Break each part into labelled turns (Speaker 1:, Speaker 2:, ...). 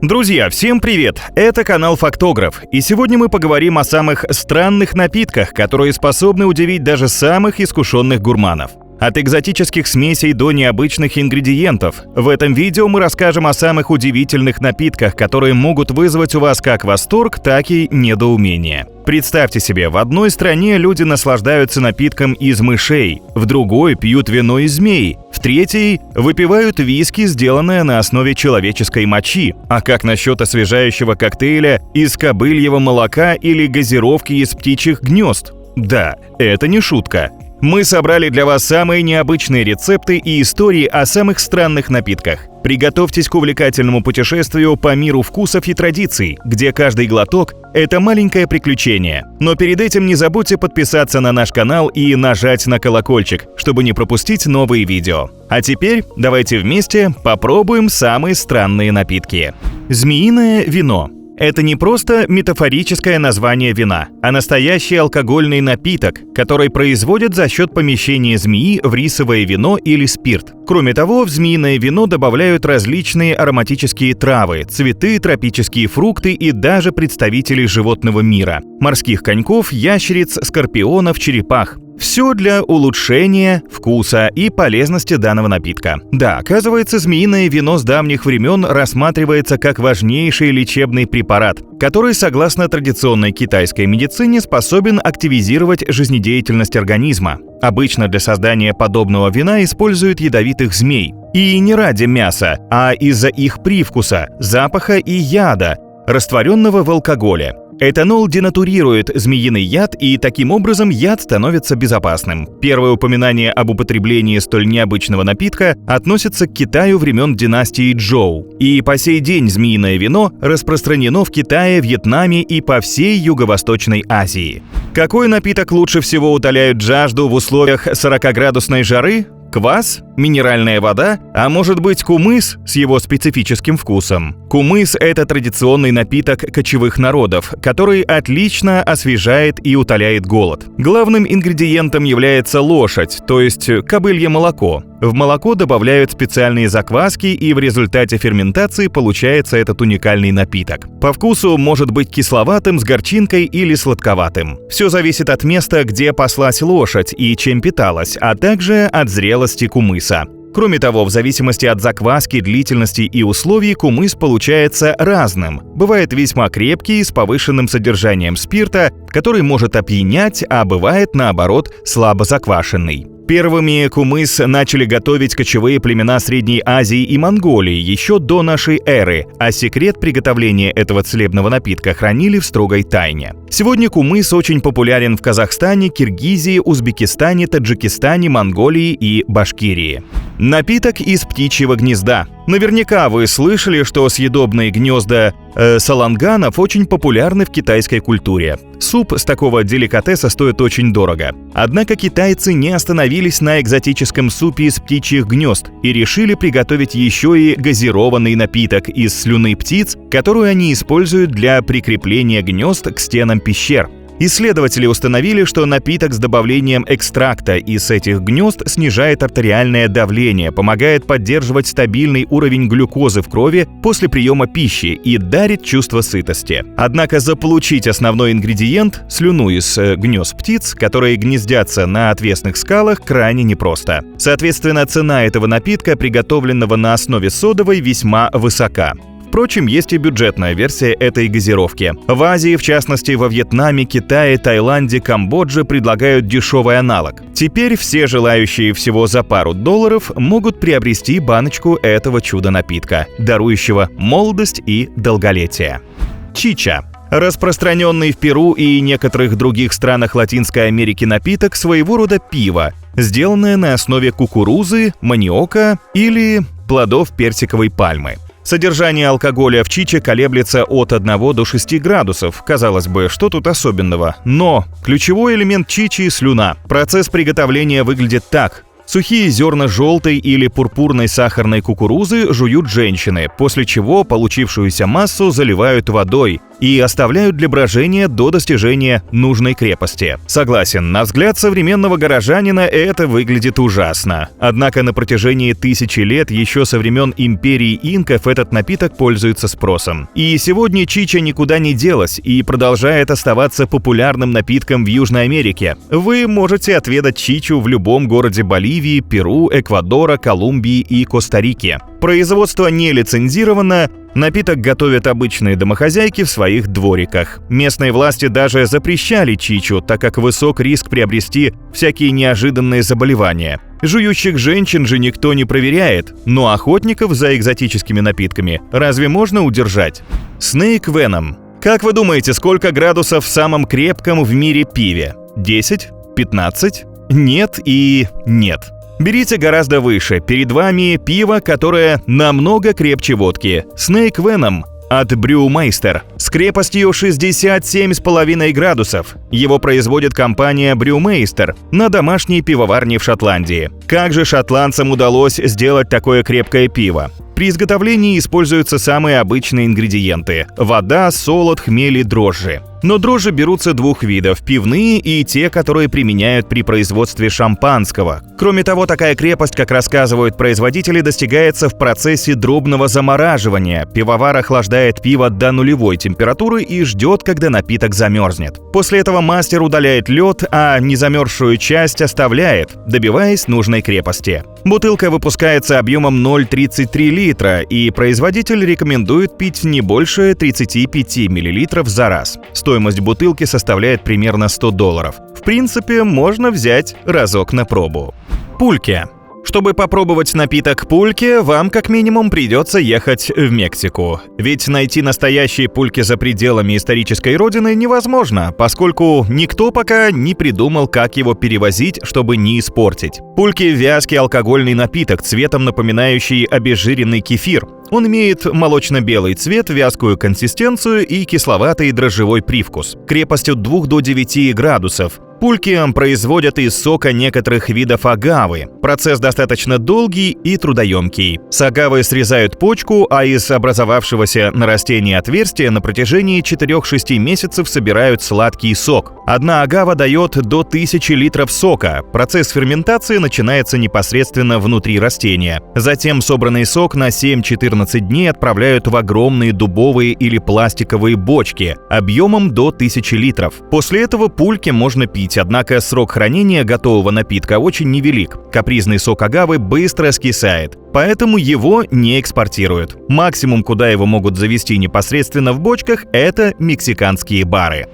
Speaker 1: Друзья, всем привет! Это канал Фактограф, и сегодня мы поговорим о самых странных напитках, которые способны удивить даже самых искушенных гурманов. От экзотических смесей до необычных ингредиентов. В этом видео мы расскажем о самых удивительных напитках, которые могут вызвать у вас как восторг, так и недоумение. Представьте себе, в одной стране люди наслаждаются напитком из мышей, в другой пьют вино из змей, в третьей выпивают виски, сделанное на основе человеческой мочи. А как насчет освежающего коктейля из кобыльего молока или газировки из птичьих гнезд? Да, это не шутка. Мы собрали для вас самые необычные рецепты и истории о самых странных напитках. Приготовьтесь к увлекательному путешествию по миру вкусов и традиций, где каждый глоток – это маленькое приключение. Но перед этим не забудьте подписаться на наш канал и нажать на колокольчик, чтобы не пропустить новые видео. А теперь давайте вместе попробуем самые странные напитки. Змеиное вино. Это не просто метафорическое название вина, а настоящий алкогольный напиток, который производят за счет помещения змеи в рисовое вино или спирт. Кроме того, в змеиное вино добавляют различные ароматические травы, цветы, тропические фрукты и даже представители животного мира – морских коньков, ящериц, скорпионов, черепах. Все для улучшения вкуса и полезности данного напитка. Да, оказывается, змеиное вино с давних времен рассматривается как важнейший лечебный препарат, который, согласно традиционной китайской медицине, способен активизировать жизнедеятельность организма. Обычно для создания подобного вина используют ядовитых змей. И не ради мяса, а из-за их привкуса, запаха и яда, растворенного в алкоголе. Этанол денатурирует змеиный яд, и таким образом яд становится безопасным. Первое упоминание об употреблении столь необычного напитка относится к Китаю времен династии Чжоу. И по сей день змеиное вино распространено в Китае, Вьетнаме и по всей Юго-Восточной Азии. Какой напиток лучше всего утоляет жажду в условиях 40-градусной жары? Квас, минеральная вода, а может быть кумыс с его специфическим вкусом. Кумыс – это традиционный напиток кочевых народов, который отлично освежает и утоляет голод. Главным ингредиентом является лошадь, то есть кобылье молоко. В молоко добавляют специальные закваски, и в результате ферментации получается этот уникальный напиток. По вкусу может быть кисловатым, с горчинкой или сладковатым. Все зависит от места, где паслась лошадь и чем питалась, а также от зрелости кумыса. Кроме того, в зависимости от закваски, длительности и условий кумыс получается разным. Бывает весьма крепкий, с повышенным содержанием спирта, который может опьянять, а бывает, наоборот, слабо заквашенный. Первыми кумыс начали готовить кочевые племена Средней Азии и Монголии еще до нашей эры, а секрет приготовления этого целебного напитка хранили в строгой тайне. Сегодня кумыс очень популярен в Казахстане, Киргизии, Узбекистане, Таджикистане, Монголии и Башкирии. Напиток из птичьего гнезда. Наверняка вы слышали, что съедобные гнезда саланганов очень популярны в китайской культуре. Суп с такого деликатеса стоит очень дорого. Однако китайцы не остановились на экзотическом супе из птичьих гнезд и решили приготовить еще и газированный напиток из слюны птиц, которую они используют для прикрепления гнезд к стенам пещер. Исследователи установили, что напиток с добавлением экстракта из этих гнезд снижает артериальное давление, помогает поддерживать стабильный уровень глюкозы в крови после приема пищи и дарит чувство сытости. Однако заполучить основной ингредиент – слюну из гнезд птиц, которые гнездятся на отвесных скалах, крайне непросто. Соответственно, цена этого напитка, приготовленного на основе содовой, весьма высока. Впрочем, есть и бюджетная версия этой газировки. В Азии, в частности во Вьетнаме, Китае, Таиланде, Камбодже, предлагают дешевый аналог. Теперь все желающие всего за пару долларов могут приобрести баночку этого чудо-напитка, дарующего молодость и долголетие. Чича. Распространенный в Перу и некоторых других странах Латинской Америки напиток, своего рода пиво, сделанное на основе кукурузы, маниока или плодов персиковой пальмы. Содержание алкоголя в чиче колеблется от 1 до 6 градусов. Казалось бы, что тут особенного? Но ключевой элемент чичи – слюна. Процесс приготовления выглядит так. Сухие зерна желтой или пурпурной сахарной кукурузы жуют женщины, после чего получившуюся массу заливают водой, и оставляют для брожения до достижения нужной крепости. Согласен, на взгляд современного горожанина это выглядит ужасно. Однако на протяжении тысячи лет, еще со времен империи инков, этот напиток пользуется спросом. И сегодня чича никуда не делась и продолжает оставаться популярным напитком в Южной Америке. Вы можете отведать чичу в любом городе Боливии, Перу, Эквадора, Колумбии и Коста-Рики. Производство не лицензировано, напиток готовят обычные домохозяйки в своих двориках. Местные власти даже запрещали чичу, так как высок риск приобрести всякие неожиданные заболевания. Жующих женщин же никто не проверяет, но охотников за экзотическими напитками разве можно удержать? Snake Venom. Как вы думаете, сколько градусов в самом крепком в мире пиве? 10? 15? Нет и нет. Берите гораздо выше. Перед вами пиво, которое намного крепче водки. Snake Venom от Brewmeister с крепостью 67,5 градусов. Его производит компания Brewmeister на домашней пивоварне в Шотландии. Как же шотландцам удалось сделать такое крепкое пиво? При изготовлении используются самые обычные ингредиенты – вода, солод, хмель и дрожжи. Но дрожжи берутся двух видов – пивные и те, которые применяют при производстве шампанского. Кроме того, такая крепость, как рассказывают производители, достигается в процессе дробного замораживания. Пивовар охлаждает пиво до нулевой температуры и ждет, когда напиток замерзнет. После этого мастер удаляет лед, а незамерзшую часть оставляет, добиваясь нужной крепости. Бутылка выпускается объемом 0,33 литра, и производитель рекомендует пить не больше 35 мл за раз. Стоимость бутылки составляет примерно $100. В принципе, можно взять разок на пробу. Пульке. Чтобы попробовать напиток пульке, вам как минимум придется ехать в Мексику. Ведь найти настоящие пульки за пределами исторической родины невозможно, поскольку никто пока не придумал, как его перевозить, чтобы не испортить. Пульки – вязкий алкогольный напиток, цветом напоминающий обезжиренный кефир. Он имеет молочно-белый цвет, вязкую консистенцию и кисловатый дрожжевой привкус. Крепость от 2 до 9 градусов. Пульки производят из сока некоторых видов агавы. Процесс достаточно долгий и трудоемкий. С агавы срезают почку, а из образовавшегося на растении отверстия на протяжении 4-6 месяцев собирают сладкий сок. Одна агава дает до 1000 литров сока. Процесс ферментации начинается непосредственно внутри растения. Затем собранный сок на 7-14 дней отправляют в огромные дубовые или пластиковые бочки объемом до 1000 литров. После этого пульки можно пить. Однако срок хранения готового напитка очень невелик. Капризный сок агавы быстро скисает, поэтому его не экспортируют. Максимум, куда его могут завезти непосредственно в бочках, это мексиканские бары.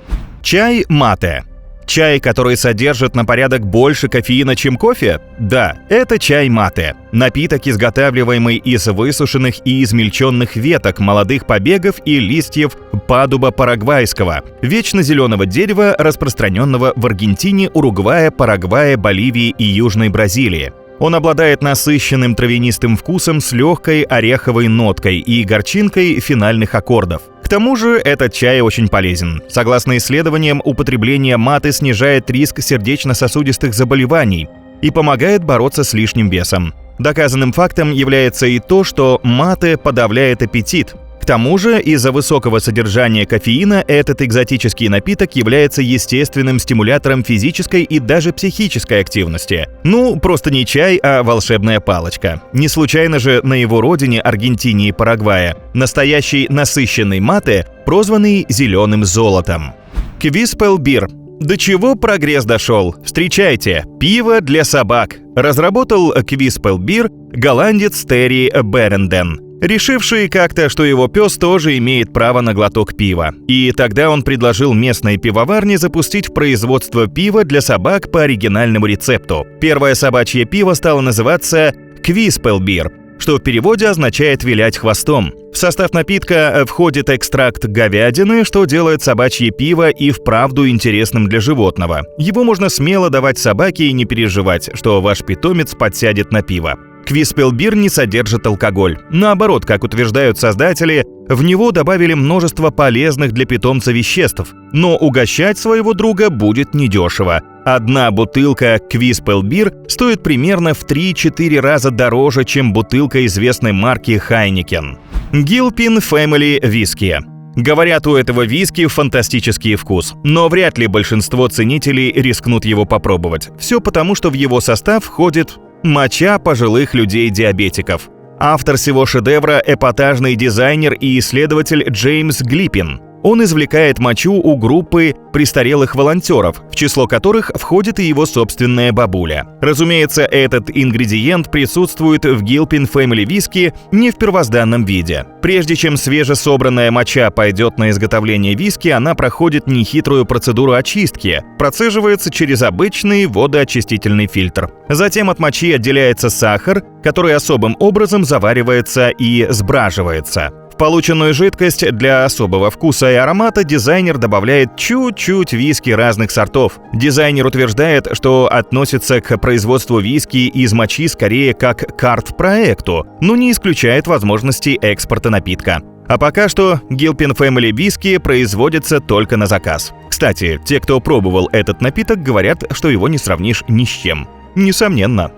Speaker 1: Чай мате. Чай, который содержит на порядок больше кофеина, чем кофе? Да, это чай мате. Напиток, изготавливаемый из высушенных и измельченных веток, молодых побегов и листьев падуба парагвайского, вечно зеленого дерева, распространенного в Аргентине, Уругвае, Парагвае, Боливии и Южной Бразилии. Он обладает насыщенным травянистым вкусом с легкой ореховой ноткой и горчинкой финальных аккордов. К тому же этот чай очень полезен. Согласно исследованиям, употребление мате снижает риск сердечно-сосудистых заболеваний и помогает бороться с лишним весом. Доказанным фактом является и то, что мате подавляет аппетит. К тому же, из-за высокого содержания кофеина этот экзотический напиток является естественным стимулятором физической и даже психической активности. Ну, просто не чай, а волшебная палочка. Не случайно же на его родине, Аргентине и Парагвае, настоящий насыщенный мате, прозванный «зеленым золотом». Квиспел Бир. До чего прогресс дошел? Встречайте, пиво для собак. Разработал Квиспел Бир голландец Терри Беренден, решивший как-то, что его пес тоже имеет право на глоток пива. И тогда он предложил местной пивоварне запустить в производство пива для собак по оригинальному рецепту. Первое собачье пиво стало называться «Квиспелбир», что в переводе означает «вилять хвостом». В состав напитка входит экстракт говядины, что делает собачье пиво и вправду интересным для животного. Его можно смело давать собаке и не переживать, что ваш питомец подсядет на пиво. Квиспелбир не содержит алкоголь. Наоборот, как утверждают создатели, в него добавили множество полезных для питомца веществ. Но угощать своего друга будет недешево. Одна бутылка Квиспелбир стоит примерно в 3-4 раза дороже, чем бутылка известной марки Хайникен. Гилпин Family Whisky. Говорят, у этого виски фантастический вкус, но вряд ли большинство ценителей рискнут его попробовать. Все потому, что в его состав входит моча пожилых людей-диабетиков. Автор всего шедевра – эпатажный дизайнер и исследователь Джеймс Глипин. Он извлекает мочу у группы престарелых волонтеров, в число которых входит и его собственная бабуля. Разумеется, этот ингредиент присутствует в Gilpin Family виски не в первозданном виде. Прежде чем свежесобранная моча пойдет на изготовление виски, она проходит нехитрую процедуру очистки, процеживается через обычный водоочистительный фильтр. Затем от мочи отделяется сахар, который особым образом заваривается и сбраживается. В полученную жидкость для особого вкуса и аромата дизайнер добавляет чуть-чуть виски разных сортов. Дизайнер утверждает, что относится к производству виски из мочи скорее как к арт-проекту, но не исключает возможности экспорта напитка. А пока что Gilpin Family виски производится только на заказ. Кстати, те, кто пробовал этот напиток, говорят, что его не сравнишь ни с чем. Несомненно.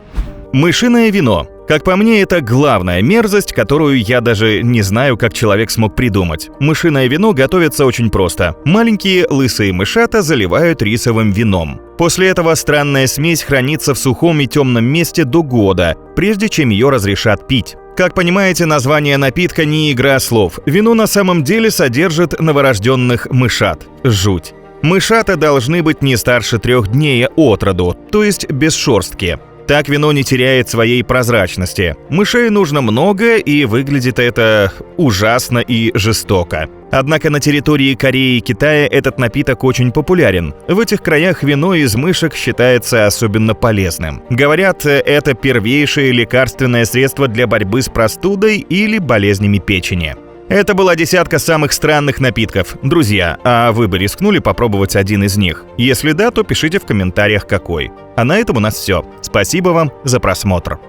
Speaker 1: Мышиное вино. Как по мне, это главная мерзость, которую я даже не знаю, как человек смог придумать. Мышиное вино готовится очень просто. Маленькие лысые мышата заливают рисовым вином. После этого странная смесь хранится в сухом и темном месте до года, прежде чем ее разрешат пить. Как понимаете, название напитка не игра слов. Вино на самом деле содержит новорожденных мышат. Жуть. Мышата должны быть не старше 3 дней от роду, то есть без шерстки. Так вино не теряет своей прозрачности. Мышей нужно много, и выглядит это ужасно и жестоко. Однако на территории Кореи и Китая этот напиток очень популярен. В этих краях вино из мышек считается особенно полезным. Говорят, это первейшее лекарственное средство для борьбы с простудой или болезнями печени. Это была десятка самых странных напитков. Друзья, а вы бы рискнули попробовать один из них? Если да, то пишите в комментариях какой. А на этом у нас все. Спасибо вам за просмотр.